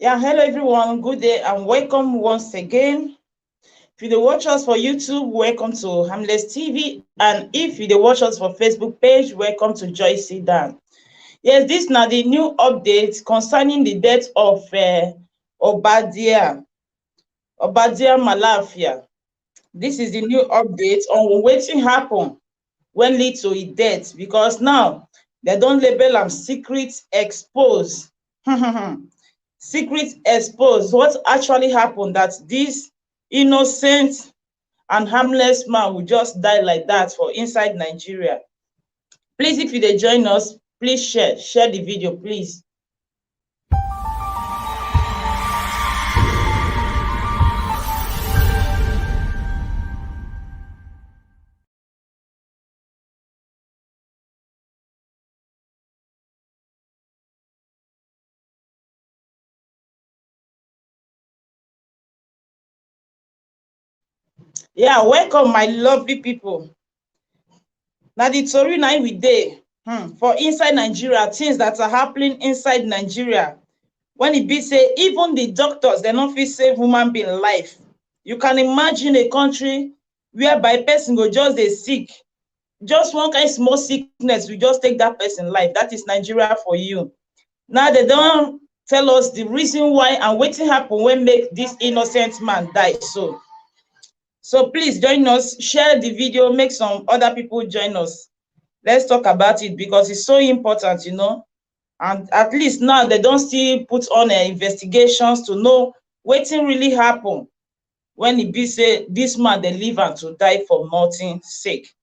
Yeah, hello everyone. Good day and welcome once again. If you watch us for YouTube, welcome to Harmless TV. And if you watch us for Facebook page, welcome to Joy Sedan. Yes, this now the new update concerning the death of Obadiah Mailafia. This is the new update on wetin happen when lead to his death, because now they don't label am secret expose. Secret expose what actually happened, that this innocent and harmless man will just die like that for inside Nigeria. Please, if you dey join us, please share the video, please. Yeah, welcome my lovely people. Now the tori na we dey for inside Nigeria, things that are happening inside Nigeria. When it be say even the doctors, they no fit save human being life. You can imagine a country whereby person go just dey sick, just one kind small sickness will just take that person life. That is Nigeria for you. Now they don't tell us the reason why and wetin happen when make this innocent man die. So please join us, share the video, make some other people join us. Let's talk about it because it's so important, and at least now they don't still put on investigations to know wetin really happen when it be say this man dey live and to die for nothing sake.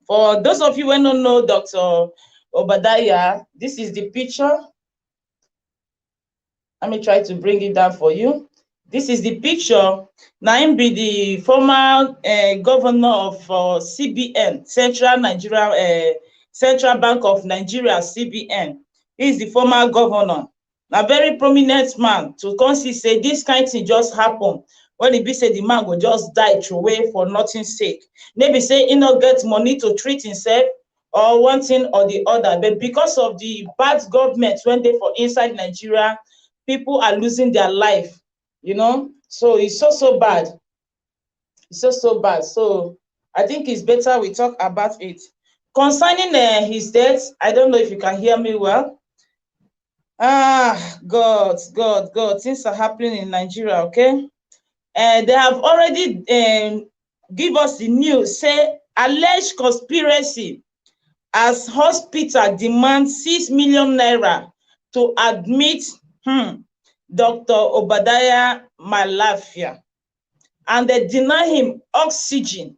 For those of you who don't know Dr. Obadiah, this is the picture. Let me try to bring it down for you. This is the picture. Now him be the former governor of CBN, Central Bank of Nigeria, CBN. He is the former governor. A very prominent man to come see say this kind of thing just happen when it be say the man will just die away for nothing sake. Maybe say he not get money to treat himself or one thing or the other, but because of the bad government when they for inside Nigeria, people are losing their life. So it's so bad. It's so bad. So I think it's better we talk about it. Concerning his death, I don't know if you can hear me well. God, things are happening in Nigeria, okay? They have already give us the news, say alleged conspiracy as hospital demand 6 million naira to admit Dr. Obadiah Mailafia, and they deny him oxygen.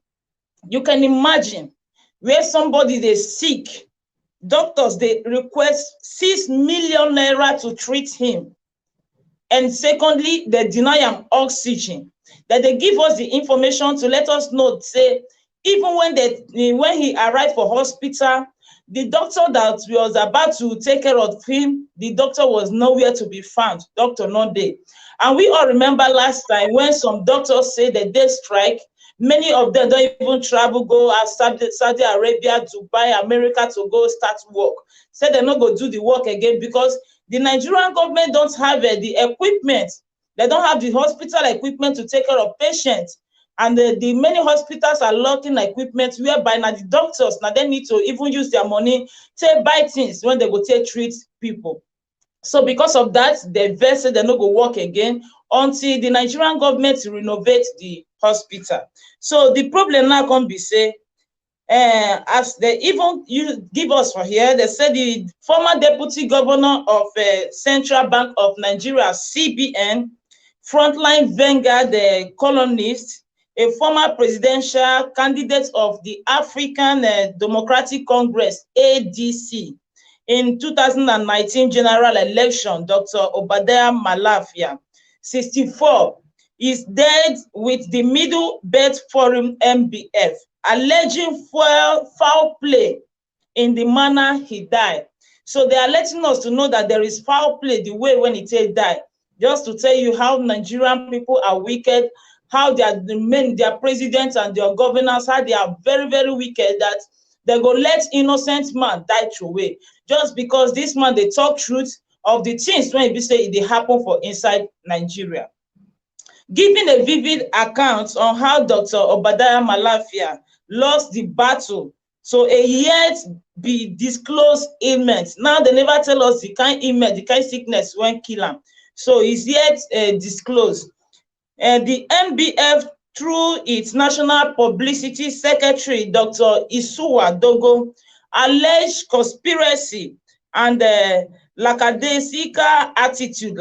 You can imagine where somebody they sick, doctors they request 6 million naira to treat him, and secondly they deny him oxygen. That they give us the information to let us know, say even when he arrived for hospital, the doctor that was about to take care of him, the doctor was nowhere to be found. Doctor not there. And we all remember last time when some doctors say that they strike, many of them don't even travel, go outside Saudi Arabia, Dubai, America to go start work. Say they're not going to do the work again because the Nigerian government don't have the equipment. They don't have the hospital equipment to take care of patients. And the many hospitals are lacking equipment whereby now the doctors now they need to even use their money to buy things when they go to treat people. So because of that, the vet said they're not going to work again until the Nigerian government renovate the hospital. So the problem now can be say, as they even give us for here, they said the former deputy governor of Central Bank of Nigeria, CBN, frontline vanguard, the columnist, a former presidential candidate of the African Democratic Congress, ADC, in 2019 general election, Dr. Obadiah Mailafia, 64, is dead with the Middle Belt Forum MBF, alleging foul play in the manner he died. So they are letting us to know that there is foul play the way when he died. Just to tell you how Nigerian people are wicked, how their presidents and their governors, how they are very, very wicked, that they go let innocent man die away. Just because this man, they talk truth of the things when be say they happen for inside Nigeria, giving a vivid account on how Dr. Obadiah Mailafia lost the battle to a yet be disclosed ailment. Now they never tell us the kind ailment, the kind sickness when kill him. So it's yet disclosed. The NBF, through its national publicity secretary, Dr. Isuwa Dogo, alleged conspiracy and lackadaisical attitude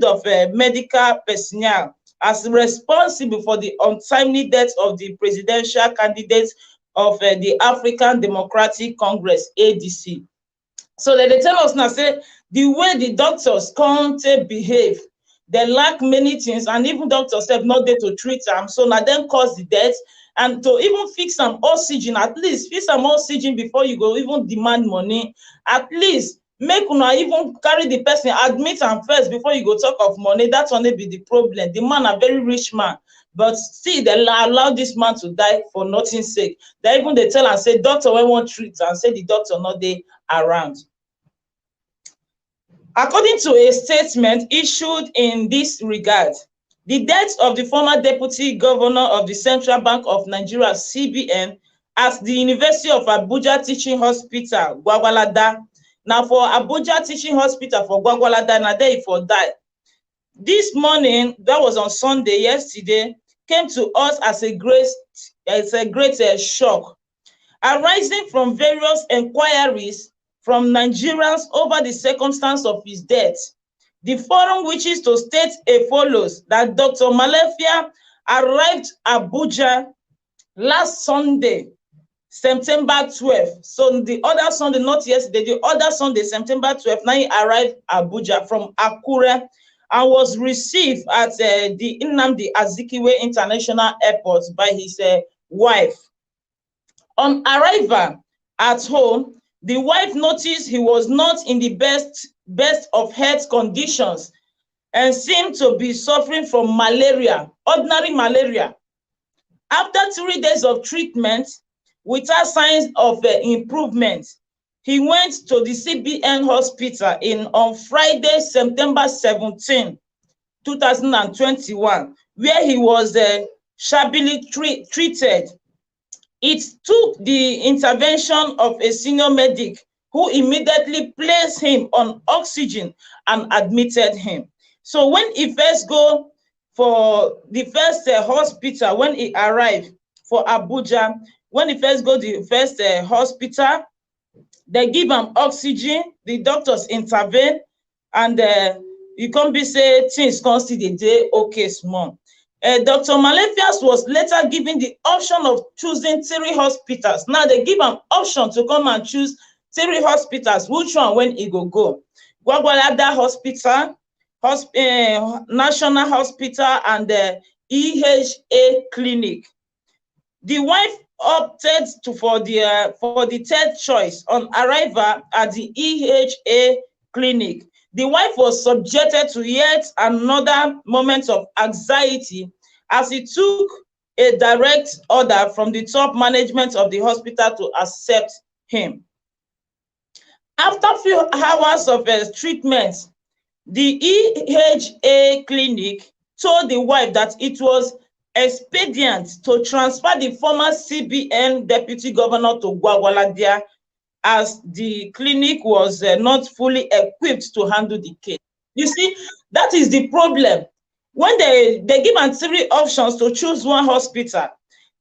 of medical personnel as responsible for the untimely death of the presidential candidate of the African Democratic Congress, ADC. So they tell us now, say, the way the doctors can't behave, they lack many things, and even doctors have not there to treat them. So now then cause the death, and to even fix some oxygen, at least fix some oxygen before you go even demand money. At least make una even carry the person, admit am first before you go talk of money. That's only be the problem. The man a very rich man, but still they allow this man to die for nothing's sake. They even they tell and say doctor when want treat and say the doctor not there around. According to a statement issued in this regard, the death of the former deputy governor of the Central Bank of Nigeria, CBN, at the University of Abuja Teaching Hospital, Gwagwalada. Now for Abuja Teaching Hospital for Gwagwalada, now there for die. This morning, that was on Sunday, yesterday, came to us as a great shock, arising from various inquiries from Nigerians over the circumstance of his death. The forum wishes to state as follows that Dr. Mailafia arrived Abuja last Sunday, September 12th. So the other Sunday, not yesterday, the other Sunday, September 12th, now he arrived Abuja from Akure and was received at the Nnamdi Azikiwe International Airport by his wife. On arrival at home, the wife noticed he was not in the best of health conditions and seemed to be suffering from malaria, ordinary malaria. After 3 days of treatment, without signs of improvement, he went to the CBN hospital on Friday, September 17, 2021, where he was shabbily treated. It took the intervention of a senior medic who immediately placed him on oxygen and admitted him. So when he first go for the first hospital, when he arrived for Abuja, when he first go to the first hospital, they give him oxygen, the doctors intervene, and you can't be say things constantly dey okay small. Dr. Mailafia was later given the option of choosing 3 hospitals. Now they give an option to come and choose 3 hospitals. Which one when he go? Gwagwalada Hospital, National Hospital, and the EHA Clinic. The wife opted for the third choice on arrival at the EHA Clinic. The wife was subjected to yet another moment of anxiety as he took a direct order from the top management of the hospital to accept him. After a few hours of treatment, the EHA Clinic told the wife that it was expedient to transfer the former CBN deputy governor to Gwagwalada, as the clinic was not fully equipped to handle the case. You see, that is the problem. When they give them 3 options to choose one hospital,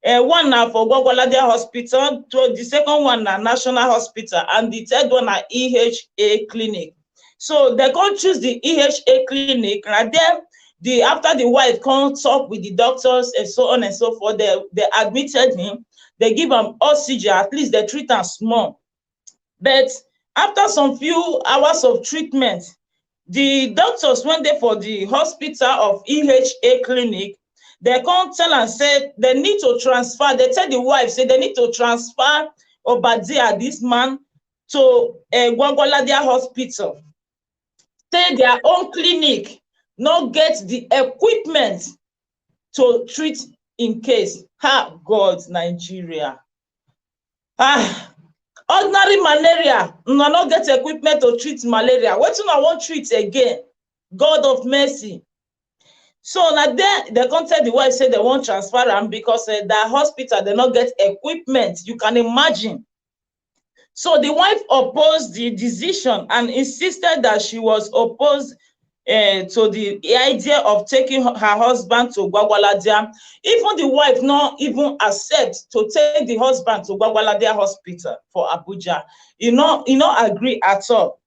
one now for Gwagwalada Hospital, the second one na National Hospital, and the third one na EHA Clinic. So they can't choose the EHA Clinic, and then after the wife can't talk with the doctors and so on and so forth, they admitted him, they give him oxygen, at least they treat him small. But after some few hours of treatment, the doctors went there for the hospital of EHA Clinic. They can't tell and say they need to transfer. They tell the wife, say they need to transfer Obadiah, this man, to Gwagwalada Hospital. Say their own clinic not get the equipment to treat in case. God, Nigeria. Ordinary malaria, una no get equipment to treat malaria. Wetin una wan treat again? God of mercy. So na there they come tell the wife say they wan transfer am because that hospital they no get equipment. You can imagine. So the wife opposed the decision and insisted that she was opposed to the idea of taking her husband to Gwagwalada. Even the wife not even accept to take the husband to Gwagwalada hospital for Abuja. You know agree at all.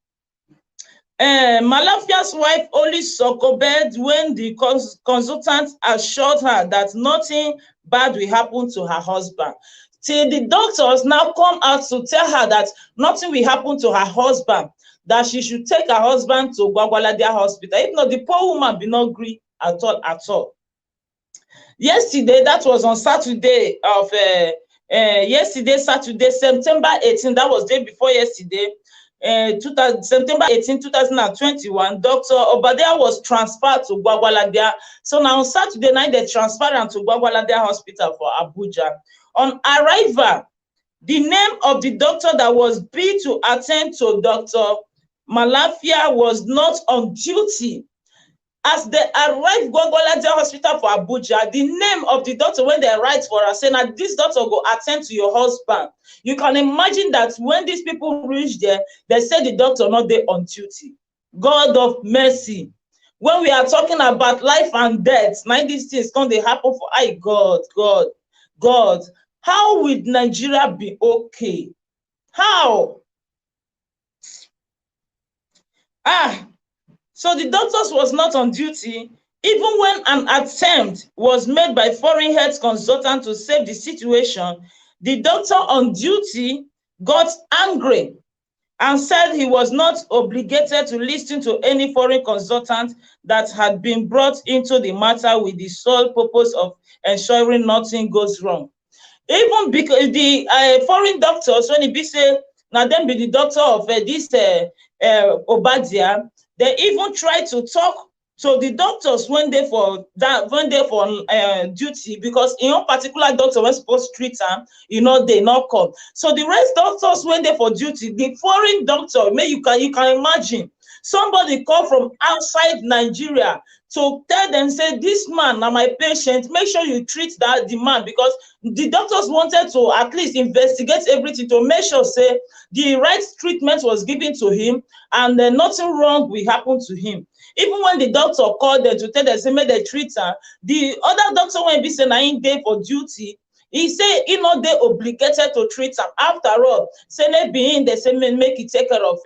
Malafia's wife only succumbed when the consultant assured her that nothing bad will happen to her husband. Till the doctors now come out to tell her that nothing will happen to her husband, that she should take her husband to Gwagwalada hospital. If not, the poor woman be not agree at all. Yesterday, that was on Saturday of Saturday, September 18. That was day before yesterday. September 18, 2021, Dr. Obadiah was transferred to Gwagwalada. So now on Saturday night, they transferred him to Gwagwalada Hospital for Abuja. On arrival, the name of the doctor that was billed to attend to Dr. Mailafia was not on duty. As they arrived Gwagwalada Hospital for Abuja, the name of the doctor when they arrived for us saying that this doctor go attend to your husband. You can imagine that when these people reach there, they say the doctor not there on duty. God of mercy. When we are talking about life and death, now these things come they happen for God. How would Nigeria be okay? How? So the doctors was not on duty, even when an attempt was made by foreign health consultant to save the situation. The doctor on duty got angry and said he was not obligated to listen to any foreign consultant that had been brought into the matter with the sole purpose of ensuring nothing goes wrong. Even because the foreign doctors, when it be say, now them be the doctor of this Obadiah, they even try to talk to the doctors when they for duty, because in one particular doctor was supposed to treat them, they not come. So the rest doctors when they for duty, the foreign doctor, you can imagine somebody call from outside Nigeria to tell them, say, this man now my patient, make sure you treat the man, because the doctors wanted to at least investigate everything to make sure say the right treatment was given to him and nothing wrong will happen to him. Even when the doctor called them to tell them, say, make they treat her, the other doctor when be saying na him dey for duty, he say he not they obligated to treat him. After all, say maybe in they say make he take care of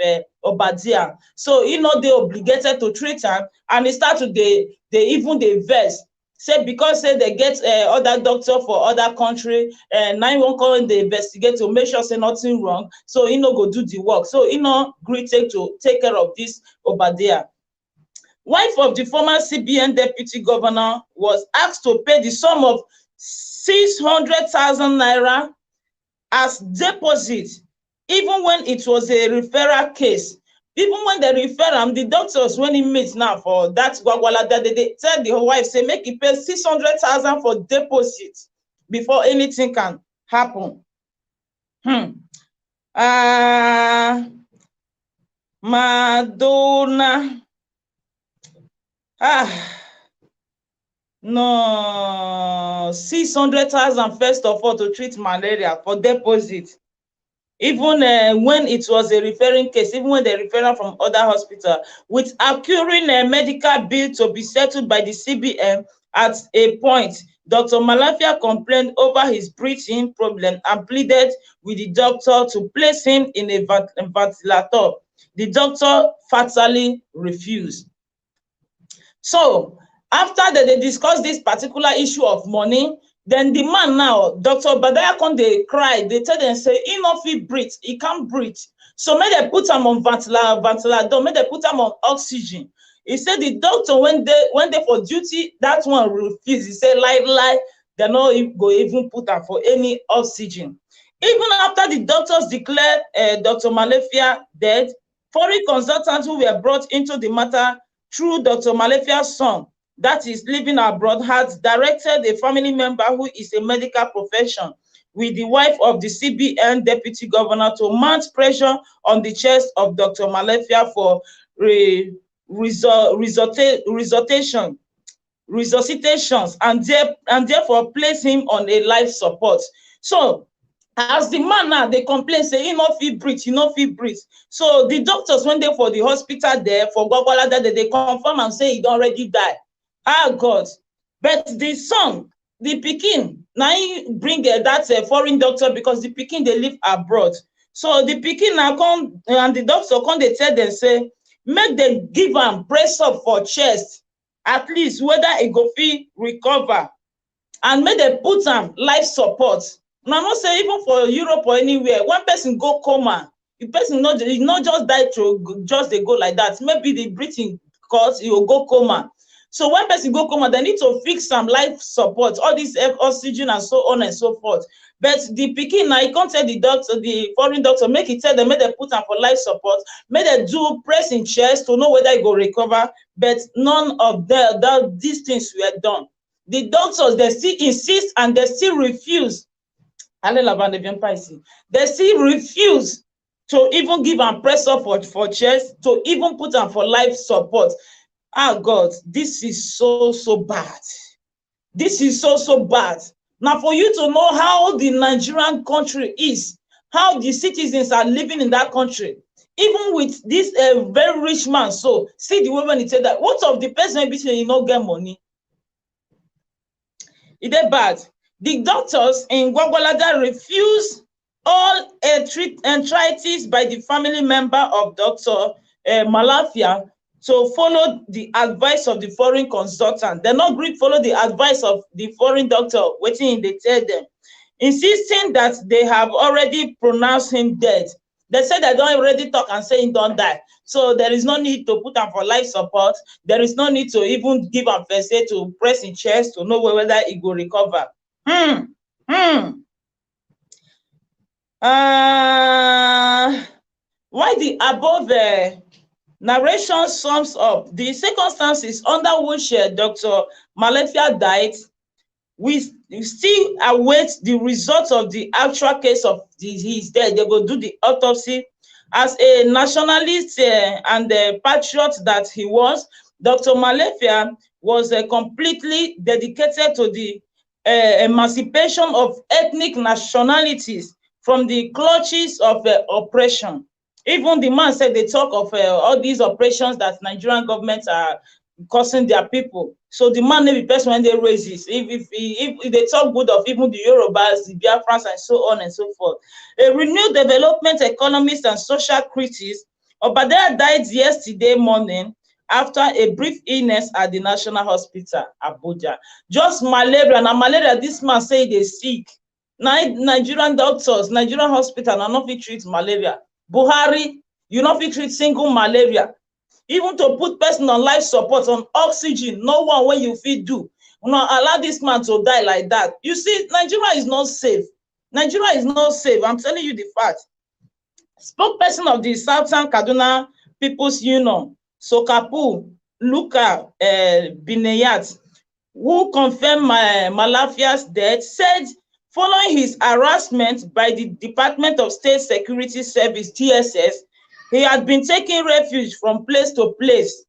Obadiah. So he not they obligated to treat him, and he start to they even they vex. Say because say they get other doctor for other country, 911 they investigate to make sure say nothing wrong. So he no go do the work. So he no agree to take care of this Obadiah. Wife of the former CBN deputy governor was asked to pay the sum of 600,000 naira as deposit, even when it was a referral case. Even when they refer him, the doctors, when he meets now for that Gwagwalada, they tell the wife, say, make he pay 600,000 for deposit before anything can happen. Madonna. No, 600,000 first of all to treat malaria for deposit. Even when it was a referring case, even when they refer from other hospital, with accruing a medical bill to be settled by the CBN. At a point, Dr. Mailafia complained over his breathing problem and pleaded with the doctor to place him in a ventilator. The doctor fatally refused. So after they discussed this particular issue of money, then the man now, Dr. Obadiah, they cry. They tell them, say, he not fit breathe, he can't breathe. So may they put him on ventilator, may they put him on oxygen. He said the doctor, when they for duty, that one refused. He said, lie, they not go even put him for any oxygen. Even after the doctors declared Dr. Mailafia dead, foreign consultants who were brought into the matter through Dr. Mailafia's son, that is living abroad, had directed a family member who is a medical profession with the wife of the CBN deputy governor to mount pressure on the chest of Dr. Mailafia for resuscitations, and therefore place him on a life support. So as the man now dey complain say he no fit breathe, he no fit breathe. So the doctors went there for the hospital there for Gwagwalada, they confirm and say he don already die. Ah God. But the son, the pikin, na him bring that foreign doctor because the pikin dey live abroad. So the pikin now come and the doctor come dey tell them say make dem give am press up for chest, at least whether e go fit recover, and make dem put am life support. Now not say even for Europe or anywhere, one person go coma, the person not just die to just they go like that. Maybe the breathing cause you will go coma. So one person go coma, they need to fix some life support, all this oxygen and so on and so forth. But the pikin now, he can't tell the doctor, the foreign doctor, make it tell them, make they put am for life support, make they do press in chest to know whether he go recover. But none of these things were done. The doctors, they still insist and they still refuse. They still refuse to even give am press up for chest, to even put am for life support. Ah God, this is so bad. This is so bad. Now for you to know how the Nigerian country is, how the citizens are living in that country, even with this very rich man, so see the way when he said that, what of the person be saying he no get money? It is bad. The doctors in Gwagwalada refuse all entreaties by the family member of Dr. Mailafia to follow the advice of the foreign consultant. They not agree follow the advice of the foreign doctor, waiting they tell them, insisting that they have already pronounced him dead. They said they don't already talk and say he don't die. So there is no need to put him for life support. There is no need to even give him first aid to press in chest to know whether he will recover. Why the above narration sums up the circumstances under which Dr. Mailafia died, we still await the results of the actual case of his death. They go do the autopsy. As a nationalist and a patriot that he was, Dr. Mailafia was completely dedicated to the emancipation of ethnic nationalities from the clutches of oppression. Even the man said they talk of all these oppressions that Nigerian governments are causing their people. So the man may be person when they raise this. If they talk good of even the Yorubas, the Biafrans, and so on and so forth. A renewed development economist and social critic, Obadiah died yesterday morning after a brief illness at the National Hospital, Abuja. Just malaria. Now malaria, this man say they sick. Nigerian doctors, Nigerian hospital, are not fit treat malaria. Buhari, you not fit treat single malaria. Even to put person on life support, on oxygen, no one when you fit do. You know, allow this man to die like that. You see, Nigeria is not safe. Nigeria is not safe. I'm telling you the fact. Spokesperson of the Southern Kaduna People's Union, Sokapu Luka Bineyat, who confirmed Mailafia's death, said following his harassment by the Department of State Security Service, DSS, he had been taking refuge from place to place.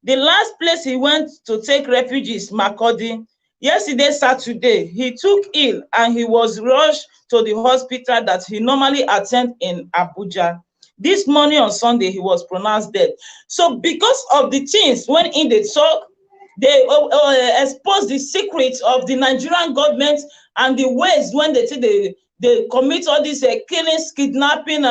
The last place he went to take refuge is Makurdi. Yesterday, Saturday, he took ill and he was rushed to the hospital that he normally attends in Abuja. This morning on Sunday, he was pronounced dead. So because of the things when in the talk, they expose the secrets of the Nigerian government and the ways when they commit all these killings, kidnapping,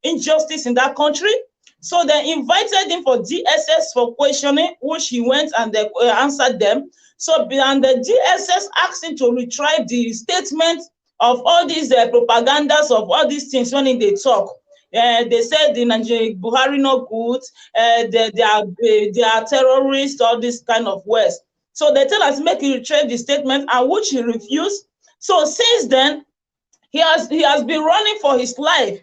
injustice in that country. So they invited him for DSS for questioning, which he went and they answered them. So and the DSS asked him to retrieve the statement of all these propagandas of all these things when they talk. They said the Nigerian Buhari no good, they are terrorists, all this kind of words. So they tell us make he retrieve the statement, and which he refused. So since then, he has been running for his life.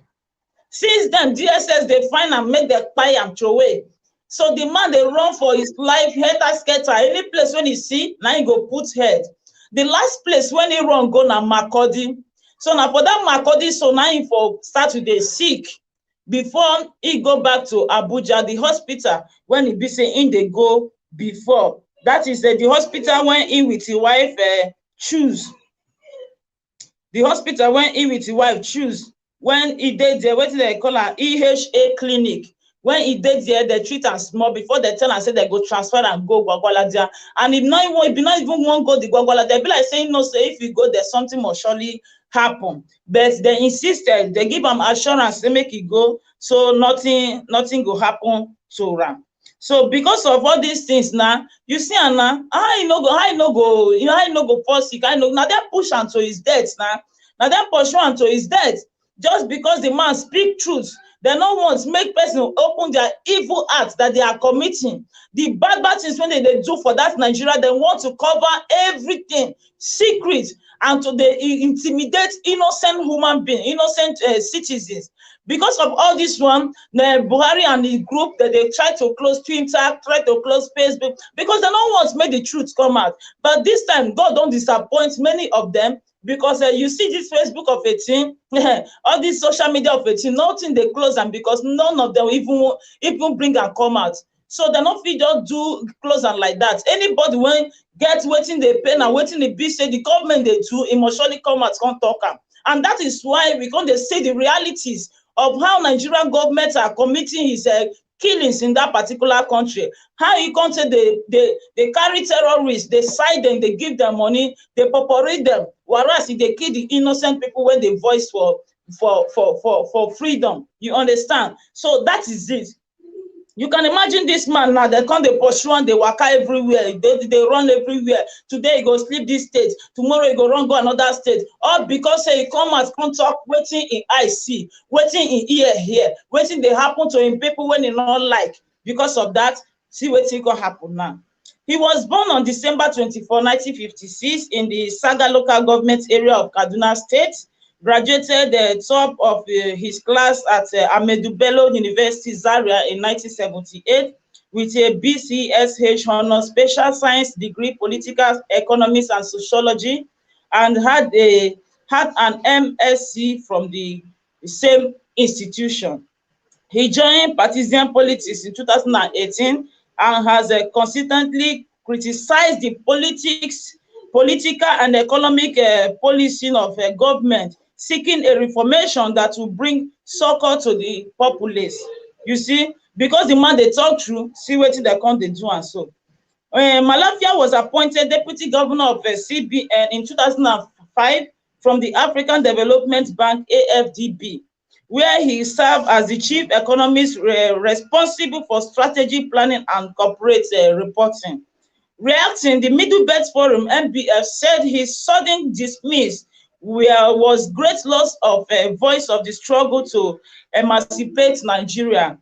Since then, DSS they find and make the pie and throw away. So the man they run for his life, head scatter. Any place when he see, now he go put head. The last place when he run go na Makurdi. So now for that Makodi, so now him for start to dey sick before he go back to Abuja, the hospital when he be say in dey go before. That is the hospital when he with his wife choose. The hospital when he with his wife choose. When he did there, wetin dem call am EHA clinic. When he did there, they treat am small before they tell am say they go transfer and go Gwagwalada. And if not even wan go the Gwagwalada, be like saying no, say if you go there, something must surely happen. But they insisted, they give am assurance, say make e go, so nothing go happen to am. So because of all these things now, you see am now, how e no go fall sick, now they push am to his death now. Now they pursue am to his death just because the man speak truth. They no want make person open their evil acts that they are committing. The bad things when they do for that Nigeria, they want to cover everything secret and to they intimidate innocent human beings, innocent citizens. Because of all this one, the Buhari and the group that they try to close Twitter, try to close Facebook, because they don't want to make the truth come out. But this time, God don't disappoint many of them. Because you see this Facebook of 18, all this social media of 18, nothing they close them because none of them even bring and come out. So they're not fit just do close them like that. Anybody when get waiting they pay and waiting the be say the government they do, it must surely come out, can't talk them. And that is why we can't see the realities of how Nigerian governments are committing his killings in that particular country. How you can't say they carry terrorists, they side them, they give them money, they populate them, whereas if they kill the innocent people when they voice for freedom. You understand? So that is it. You can imagine this man now, they come, they pursue and they waka everywhere, they run everywhere. Today he go sleep this state, tomorrow he go run go another state. All because he come out, come talk, waiting in eye see, waiting in ear hear, waiting they happen to him people when he not like. Because of that, see waiting gonna happen now. He was born on December 24, 1956 in the Saga local government area of Kaduna State. Graduated the top of his class at Ahmadu Bello University, Zaria in 1978 with a BCSH honor special science degree, political economics and sociology, and had an MSc from the same institution. He joined partisan politics in 2018 and has consistently criticized the political and economic policy of government, seeking a reformation that will bring succor to the populace. You see, because the man they talk through, see what they come they do and so. Mailafia was appointed deputy governor of CBN in 2005 from the African Development Bank (AFDB), where he served as the chief economist responsible for strategy planning and corporate reporting. Reacting, the Middle Belt Forum (MBF) said his sudden dismiss was great loss of a voice of the struggle to emancipate Nigeria.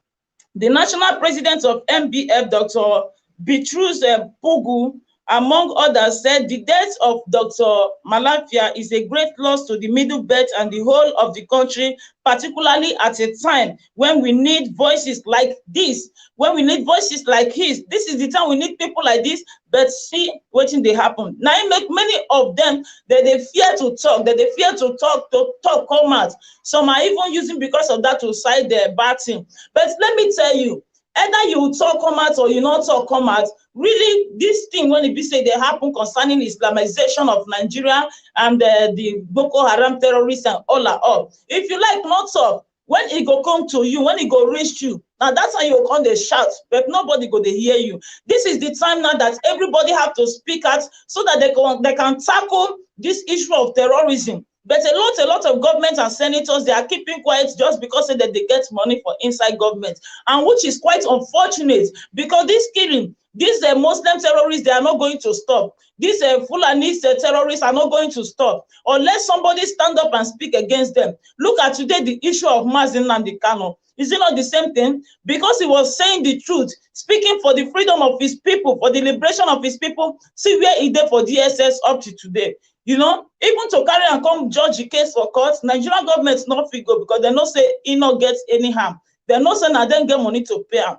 The national president of MBF, Dr. Bitrus Pugu, among others, said the death of Dr. Mailafia is a great loss to the Middle Belt and the whole of the country, particularly at a time when we need voices like this, when we need voices like his. This is the time we need people like this, but see what they happen. Now, it make many of them that they fear to talk, to come out. Some are even using because of that to side their bad thing. But let me tell you, either you talk come out or you not talk come out, really this thing when it be say they happen concerning Islamization of Nigeria and the Boko Haram terrorists and all. If you like not talk, when it go come to you, when it go reach you, now that's how you come they shout, but nobody go they hear you. This is the time now that everybody have to speak out so that they can tackle this issue of terrorism. But a lot of government and senators, they are keeping quiet just because that they get money for inside government, and which is quite unfortunate because this killing, these Muslim terrorists, they are not going to stop. These Fulani terrorists are not going to stop unless somebody stand up and speak against them. Look at today the issue of Mazi Nnamdi Kanu. Is it not the same thing? Because he was saying the truth, speaking for the freedom of his people, for the liberation of his people. See where he did for DSS up to today. You know, even to carry and come judge the case for court, Nigerian government's not fit go because they not say he not get any harm. They not say now then get money to pay him.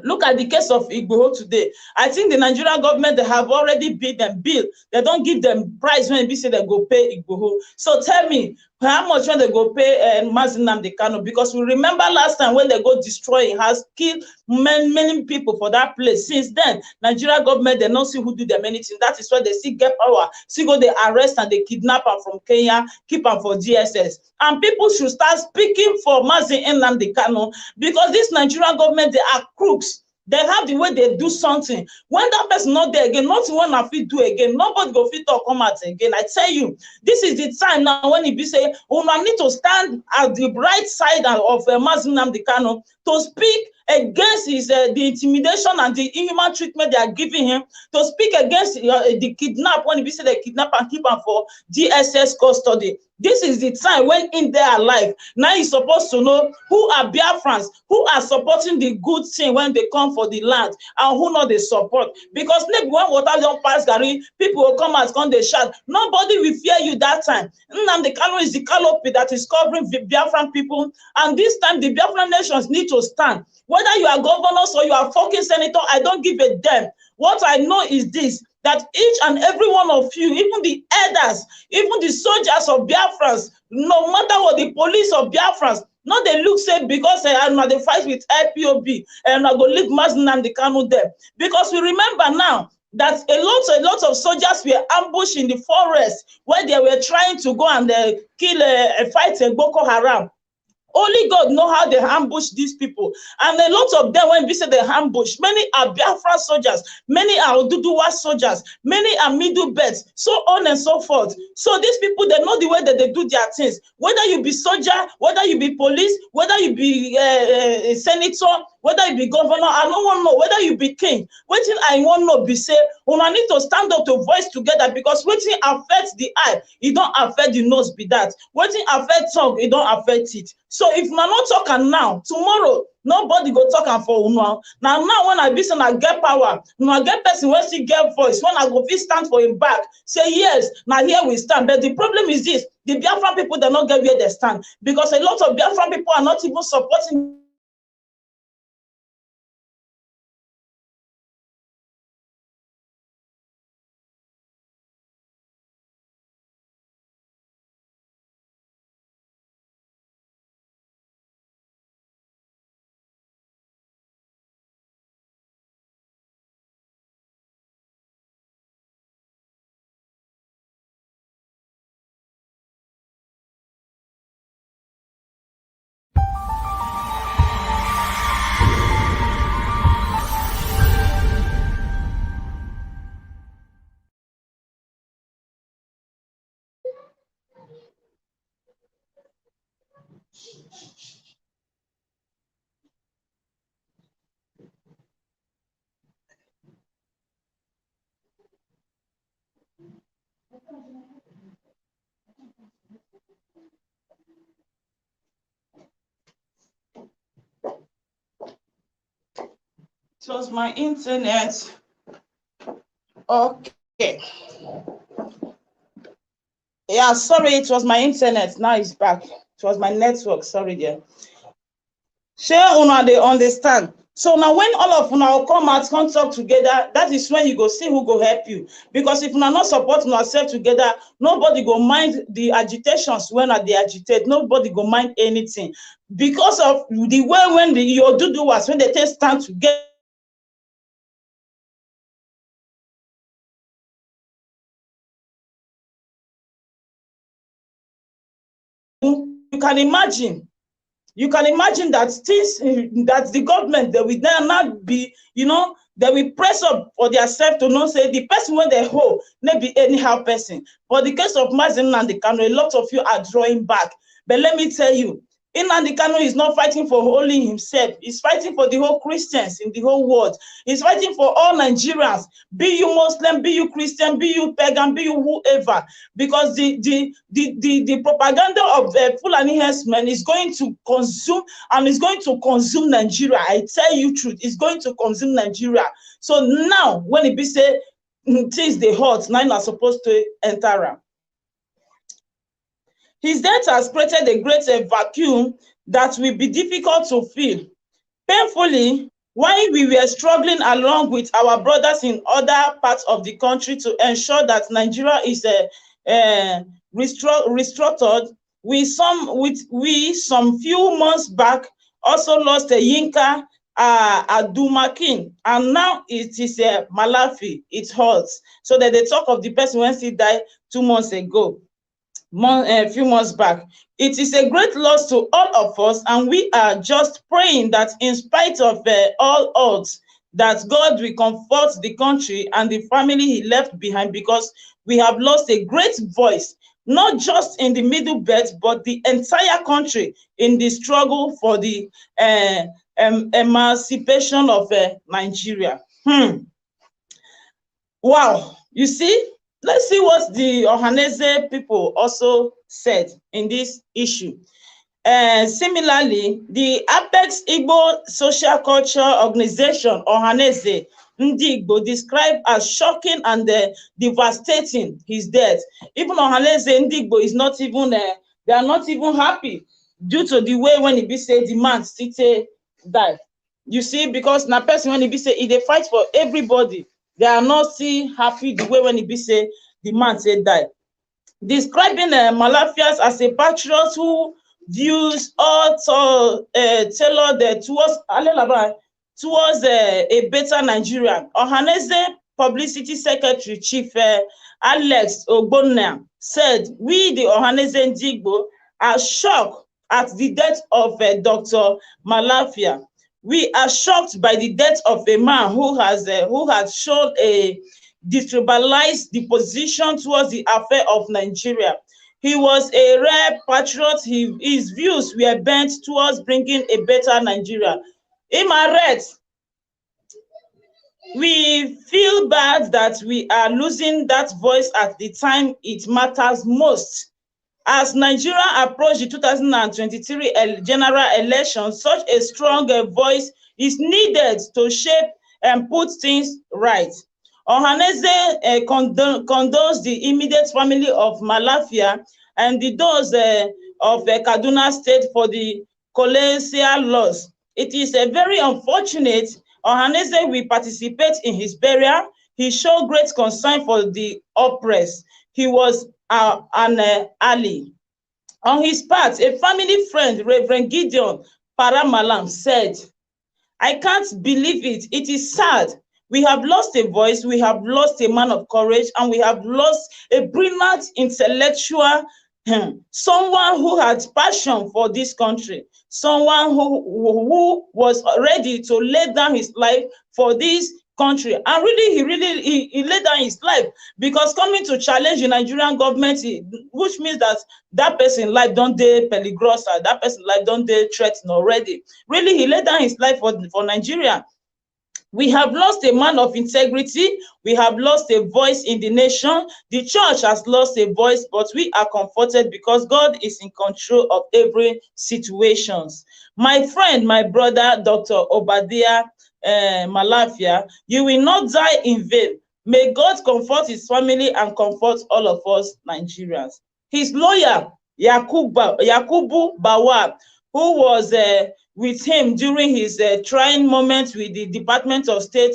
Look at the case of Igboho today. I think the Nigerian government, they have already bid them bill. They don't give them price when they say they go pay Igboho. So tell me, how much when they go pay Mazi Nnamdi Kanu, because we remember last time when they go destroy has killed many people for that place. Since then, Nigeria government, they don't see who do them anything. That is why they still get power, still go they arrest and they kidnap them from Kenya, keep them for DSS. And people should start speaking for Mazi Nnamdi Kanu, because this Nigerian government, they are crooks. They have the way they do something. When that person not there again, not one of it do again, nobody go fit or come out again. I tell you, this is the time now when it be say, I need to stand at the right side of Mazi Nnamdi Kanu to speak against his the intimidation and the inhuman treatment they are giving him, to speak against the kidnap, when it be say they kidnap and keep him for DSS custody. This is the time when in their life, now he's supposed to know who are Biafrans, who are supporting the good thing when they come for the land, and who not they support. Because maybe when water don't pass Gary, people will come and come they shout. Nobody will fear you that time. Nnamdi Kanu is the canopy that is covering the Biafran people, and this time the Biafran nations need to stand. Whether you are governors or you are fucking senator, I don't give a damn. What I know is this, that each and every one of you, even the elders, even the soldiers of Biafrans, no matter what, the police of Biafrans, not they look say because they fight with IPOB and I go leave Mazi Nnamdi Kanu there. Because we remember now that a lot of soldiers were ambushed in the forest where they were trying to go and fight Boko Haram. Only God know how they ambush these people. And a lot of them, when we say they ambush, many are Biafra soldiers, many are Oduduwa soldiers, many are middle beds, so on and so forth. So these people, they know the way that they do their things. Whether you be soldier, whether you be police, whether you be a senator, whether you be governor, I don't want to know, whether you be king. Waiting I want to know, be say, I need to stand up to voice together, because waiting affects the eye, it don't affect the nose, be that. Waiting affect tongue, it don't affect it. So if na not talking now, tomorrow, nobody go talking for una. Now when I be saying I get power, I get person when she get voice, when I go fit stand for him back, say yes, now here we stand. But the problem is this, the Biafran people, they not get where they stand, because a lot of Biafran people are not even supporting. It was my internet. Okay. Yeah, sorry, it was my internet. Now it's back. It was my network. Sorry, dear. Share una they understand. So now when all of una come out, come talk together, that is when you go see who go help you. Because if una not supporting ourselves together, nobody go mind the agitations when they agitate. Nobody go mind anything. Because of the way when your do-doers, when they take stand together, you can imagine that things that the government, they will not be, they will press up for themselves to not say the person when they hold may be anyhow person. For the case of Mazi Nnamdi Kanu, a lot of you are drawing back. But let me tell you, Nnamdi Kanu is not fighting for only himself. He's fighting for the whole Christians in the whole world. He's fighting for all Nigerians, be you Muslim, be you Christian, be you pagan, be you whoever. Because the propaganda of Fulani herdsmen is going to consume, and is going to consume Nigeria. I tell you truth, it's going to consume Nigeria. So now, when it be say things they hot, now not supposed to enter. His death has created a great vacuum that will be difficult to fill. Painfully, while we were struggling along with our brothers in other parts of the country to ensure that Nigeria is restructured, some few months back also lost a Yinka Adumakin, and now it is a Malafi. It hurts. So that they talk of the person when he died 2 months ago, a few months back. It is a great loss to all of us, and we are just praying that in spite of all odds, that God will comfort the country and the family he left behind, because we have lost a great voice, not just in the middle belt, but the entire country in the struggle for the emancipation of Nigeria. Wow, you see, let's see what the Ohanese people also said in this issue. Similarly, the Apex Igbo Social Culture Organization, Ohanese Ndi Igbo, described as shocking and devastating his death. Even Ohanese Ndi Igbo is not even, they are not even happy due to the way when he be say the man still die. You see, because na person when he be say they fight for everybody, they are not still happy the way when he be say the man say die. Describing Malafias as a patriot who views all tailored towards a better Nigeria. Ohanese Publicity Secretary Chief Alex Ogbonna said, "We, the Ohanese Ndigbo, are shocked at the death of Dr. Mailafia. We are shocked by the death of a man who has shown a destabilized the position towards the affair of Nigeria. He was a rare patriot. His views were bent towards bringing a better Nigeria." Imaret, we feel bad that we are losing that voice at the time it matters most. As Nigeria approached the 2023 general election, such a strong voice is needed to shape and put things right. Ohanese condones the immediate family of Mailafia and those of Kaduna State for the colossal loss. It is very unfortunate. Ohanese will participate in his burial. He showed great concern for the oppressed. He was an ally. On his part, a family friend, Reverend Gideon Paramalam, said, "I can't believe it. It is sad. We have lost a voice, we have lost a man of courage, and we have lost a brilliant intellectual, someone who had passion for this country, someone who was ready to lay down his life for this country." And really, he laid down his life, because coming to challenge the Nigerian government, which means that person life don't dey peligrosa, that person life don't dey threatened already. Really, he laid down his life for Nigeria. We have lost a man of integrity. We have lost a voice in the nation. The church has lost a voice, but we are comforted because God is in control of every situation. My friend, my brother, Dr. Obadiah Mailafia, you will not die in vain. May God comfort his family and comfort all of us Nigerians. His lawyer, Yakubu Bawa, who was with him during his trying moment with the Department of State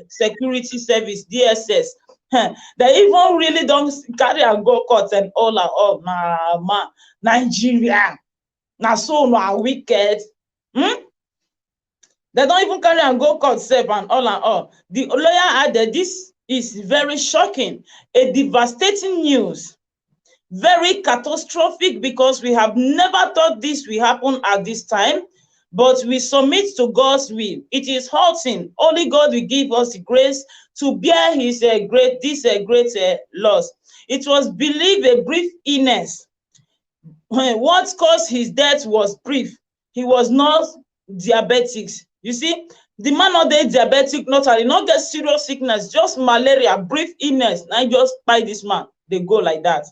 Security Service, DSS, they even really don't carry and go court and all Nigeria. Now so wicked. They don't even carry and go court safe and all. The lawyer added, "This is very shocking, a devastating news, very catastrophic, because we have never thought this will happen at this time, but we submit to God's will. It is hurting. Only God will give us the grace to bear his great loss. It was believed a brief illness. What caused his death was brief. He was not diabetic." You see, the man not dey diabetic, not get serious sickness, just malaria, brief illness. Now just buy this man, they go like that.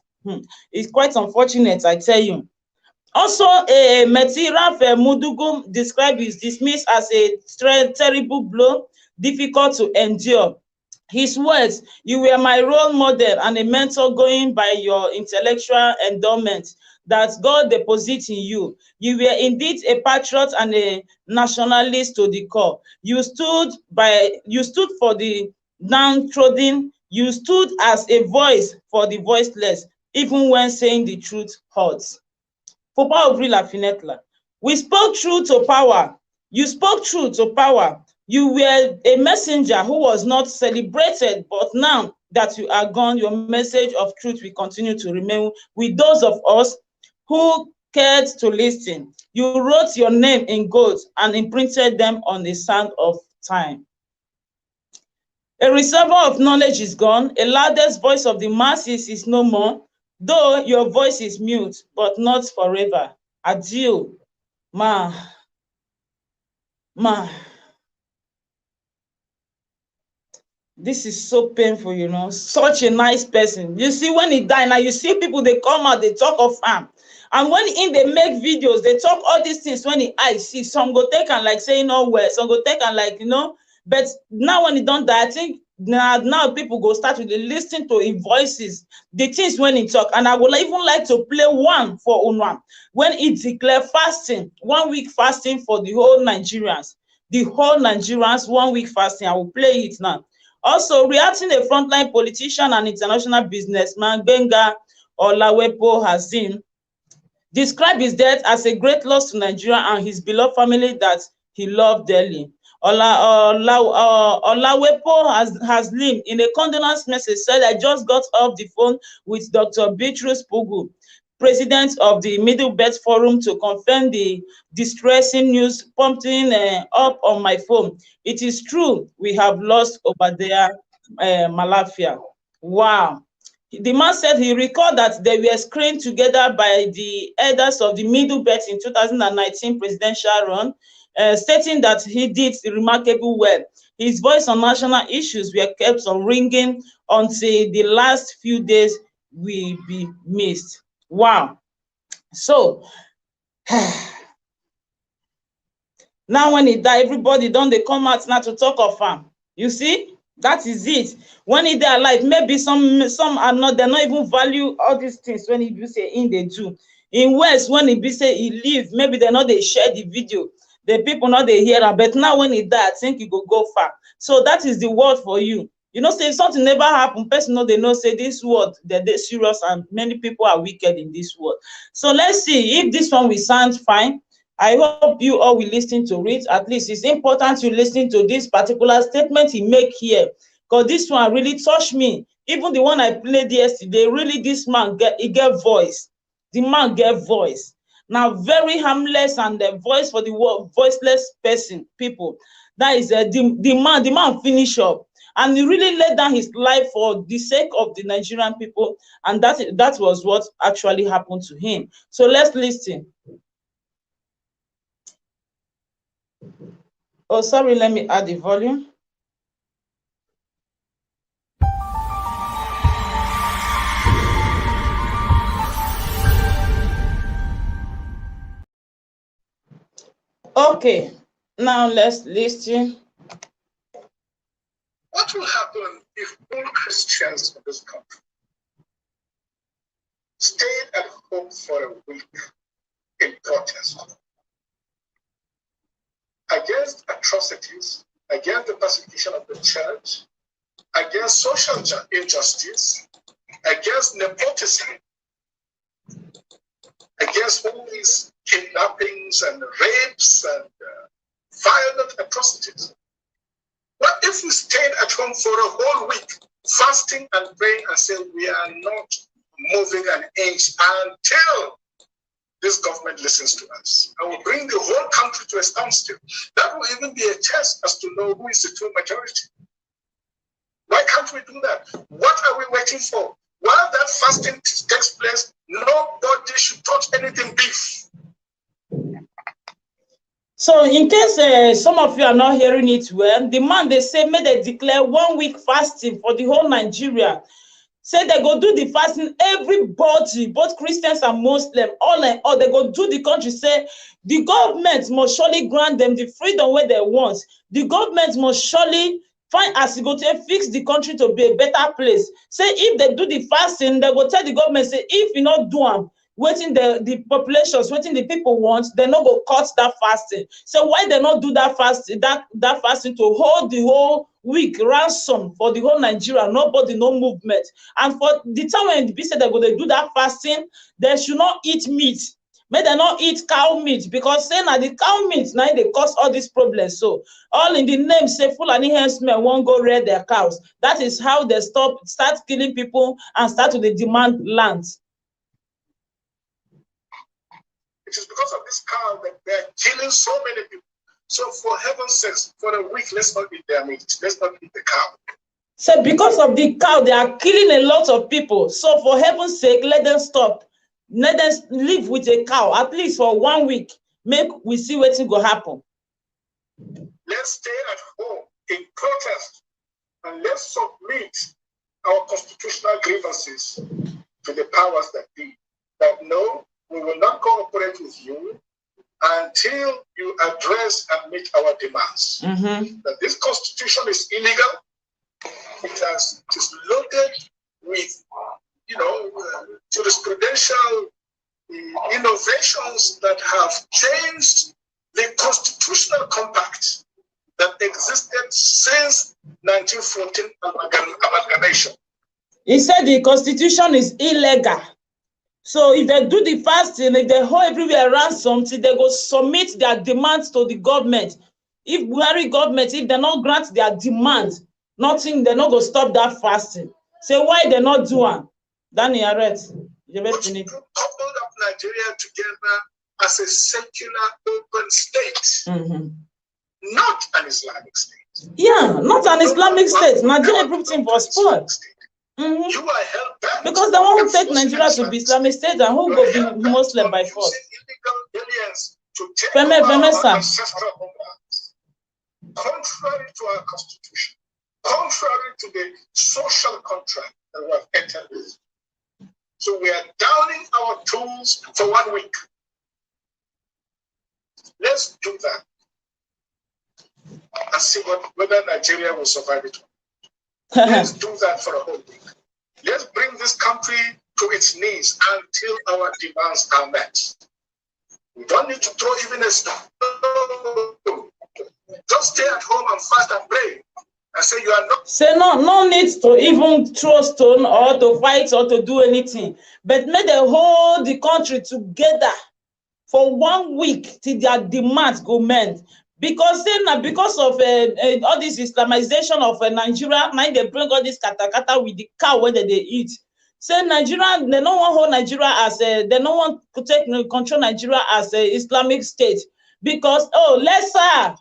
It's quite unfortunate, I tell you. Also, Meti Raf Mudugu described his dismiss as a terrible blow, difficult to endure. His words, "You were my role model and a mentor, going by your intellectual endowment that God deposits in you. You were indeed a patriot and a nationalist to the core. You stood for the downtrodden. You stood as a voice for the voiceless, even when saying the truth hurts." For power ouvrir la fenêtre. We spoke truth to power. You spoke truth to power. You were a messenger who was not celebrated, but now that you are gone, your message of truth will continue to remain with those of us who cared to listen. You wrote your name in gold and imprinted them on the sand of time. A reservoir of knowledge is gone. A loudest voice of the masses is no more. Though your voice is mute, but not forever. Adieu, ma. This is so painful, you know. Such a nice person. You see, when he died, now you see people, they come out, they talk of him. And when they make videos, they talk all these things when I see. Some go take and like saying no well, some go take and like, you know. But now when he don't die, I think now people go start to listen to his voices, the things when he talk. And I would even like to play one for Unwan. When he declare fasting, 1 week fasting for the whole Nigerians. The whole Nigerians, 1 week fasting. I will play it now. Also, reacting a frontline politician and international businessman, Benga Olawepo Hazim, described his death as a great loss to Nigeria and his beloved family that he loved dearly. Olawepo Hazim, in a condolence message, said, I just got off the phone with Dr. Bitrus Pugu, president of the Middle Belt Forum, to confirm the distressing news pumping up on my phone. It is true, we have lost Obadiah Mailafia. Wow. The man said he recalled that they were screened together by the elders of the Middle Belt in 2019 presidential run, stating that he did remarkably well. His voice on national issues were kept on ringing until the last few days will be missed. Wow. So now when he died, everybody don't they come out now to talk of him. You see, that is it. When he died alive, maybe some are not, they're not even value all these things when he be say in they do. In West, when he be say he live, maybe they're not they share the video. The people not they hear him. But now when he died, I think he go far. So that is the word for you. You know, say if something never happened, person know they know say this word, they're serious, and many people are wicked in this world. So let's see if this one will sound fine. I hope you all will listen to it. At least it's important to listen to this particular statement he make here, because this one really touched me. Even the one I played yesterday, really this man get voice. The man get voice. Now very harmless and the voice for the word voiceless person, people. That is the man finish up. And he really laid down his life for the sake of the Nigerian people. And that was what actually happened to him. So let's listen. Oh, sorry, let me add the volume. Okay, now let's listen. What will happen if all Christians in this country stayed at home for a week in protest against atrocities, against the persecution of the church, against social injustice, against nepotism, against all these kidnappings and rapes and violent atrocities? What if we stayed at home for a whole week, fasting and praying and saying we are not moving an inch until this government listens to us? I will bring the whole country to a standstill. That will even be a test as to know who is the true majority. Why can't we do that? What are we waiting for? While that fasting takes place, nobody should touch anything beef. So in case some of you are not hearing it well, the man, they say, may they declare 1 week fasting for the whole Nigeria. Say they go do the fasting, everybody, both Christians and Muslims, all they go do the country, say the government must surely grant them the freedom where they want. The government must surely find as you go to fix the country to be a better place. Say if they do the fasting, they go tell the government, say if you not do them, waiting the populations, waiting the people want, they not go cut that fasting. So why they not do that fasting, that fasting to hold the whole week ransom for the whole Nigeria, nobody, no movement. And for the time when the people say they're going to do that fasting, they should not eat meat. Make them not eat cow meat, because say na the cow meat now they cause all these problems. So all in the name say Fulani herdsmen won't go rear their cows. That is how they start killing people and start to demand land. It is because of this cow that they're killing so many people. So for heaven's sake, for a week, let's not eat their meat. Let's not eat the cow. So because of the cow, they are killing a lot of people. So for heaven's sake, let them stop. Let them live with a cow, at least for 1 week. Make we see what's going to happen. Let's stay at home in protest, and let's submit our constitutional grievances to the powers that be. That no, we will not cooperate with you until you address and meet our demands. That this constitution is illegal. It is loaded with, jurisprudential innovations that have changed the constitutional compact that existed since 1914 amalgamation. He said the constitution is illegal. So if they do the fasting, if they hold everywhere around something, they go submit their demands to the government. If Buhari government, if they not grant their demands, nothing, they're not going to stop that fasting. Say why they're not doing? Danny Arrest. Coupled up Nigeria together as a secular open state, not an Islamic state. Yeah, not an Islamic state. Nigeria everything was spoiled. You are held back because they want to take Nigeria to be Islamic state, and who will be Muslim by force? Contrary to our constitution, contrary to the social contract that we have entered with. So we are downing our tools for 1 week. Let's do that and see whether Nigeria will survive it. Let's do that for a whole week. Let's bring this country to its knees until our demands are met. We don't need to throw even a stone. Just stay at home and fast and pray. And say you are not. Say no need to even throw stone or to fight or to do anything. But may they hold the country together for 1 week till their demands go met. Because then, because of all this Islamization of Nigeria, now they bring all this katakata with the cow where they eat. Say Nigeria, they don't want hold Nigeria as they don't want to take control Nigeria as a Islamic state. Because lesser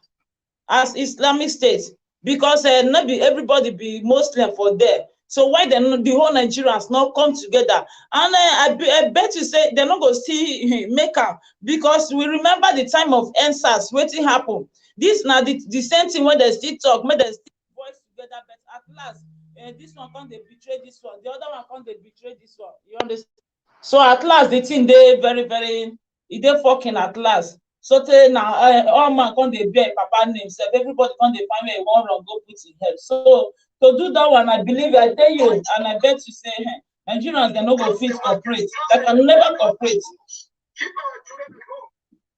as Islamic state. Because not be everybody be Muslim for there. So why the whole Nigerians not come together? And I bet you say they're not going to see make up, because we remember the time of NSAS, waiting happen. This now the same thing when they still talk, when they still voice together, but at last this one can't they betray this one, the other one can't they betray this one. You understand? So at last the thing they very they fucking at last. So now all man can't they bear papa name, so everybody can't they find me one wrong go put in head. So to do that one, I believe I tell you, and I bet you say, Nigerians they no go fit cooperate. They can never cooperate.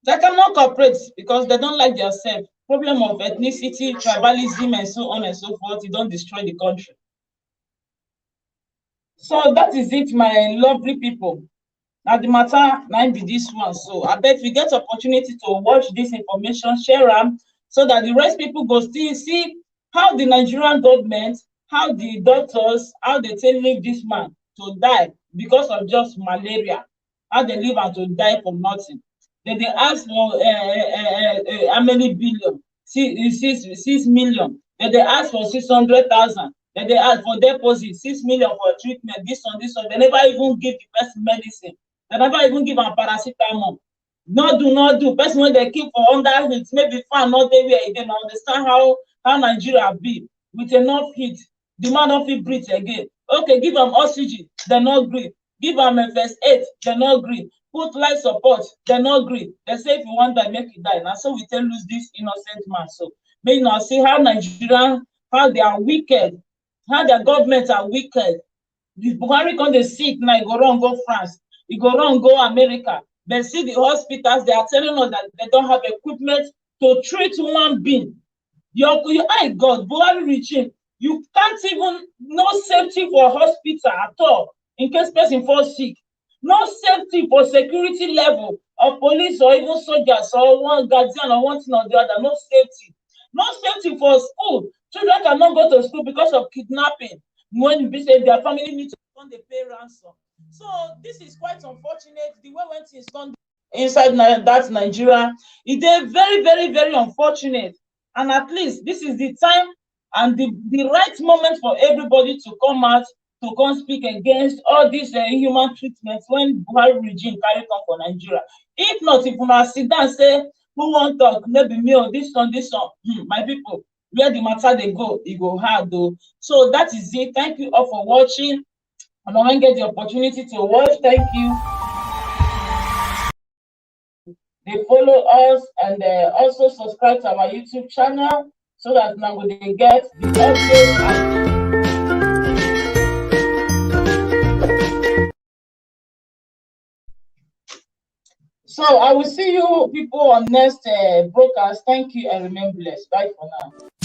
They cannot cooperate because they don't like themselves. Problem of ethnicity, tribalism, and so on and so forth. It don't destroy the country. So that is it, my lovely people. Now the matter might be this one. So I bet we get opportunity to watch this information, share them, so that the rest people go still see how the Nigerian government, how the doctors, how they leave this man to die because of just malaria, how they leave and to die for nothing. Then they ask for how many billion? 6 million. Then they ask for 600,000. Then they ask for deposit 6 million for treatment. This one. They never even give the person medicine. They never even give them paracetamol. Not do. Person when they keep for under heat, maybe fan not there where they don't understand how Nigeria be with enough heat. The man don't feel breathe again. Okay, give them oxygen, they not agree. Give them a first aid, they not agree. Put life support, they not agree. They say if you want to make it die. Now so we tell lose this innocent man. So may you now see how Nigerian, how they are wicked, how their governments are wicked. The Buhari come they sick now, he go run go France, he go run go America. They see the hospitals, they are telling us that they don't have equipment to treat one being. Your God, Buhari regime, you can't even, no safety for hospital at all in case person falls sick. No safety for security level of police or even soldiers or one guardian or one thing or the other. No safety. No safety for school. Children cannot go to school because of kidnapping. When we say their family need to come, they pay ransom. So this is quite unfortunate. The way when things done inside that Nigeria, it is very, very, very unfortunate. And at least this is the time and the right moment for everybody to come out to come speak against all these inhuman treatments when Buhari regime carry come for Nigeria. If not, if una sit down say who wan talk, maybe me or this one, my people, where the matter dey go, e go hard though. So that is it. Thank you all for watching. And I get the opportunity to watch. Thank you. They follow us and also subscribe to our YouTube channel so that now they get the updates. So I will see you people on next broadcast. Thank you and remain blessed. Bye for now.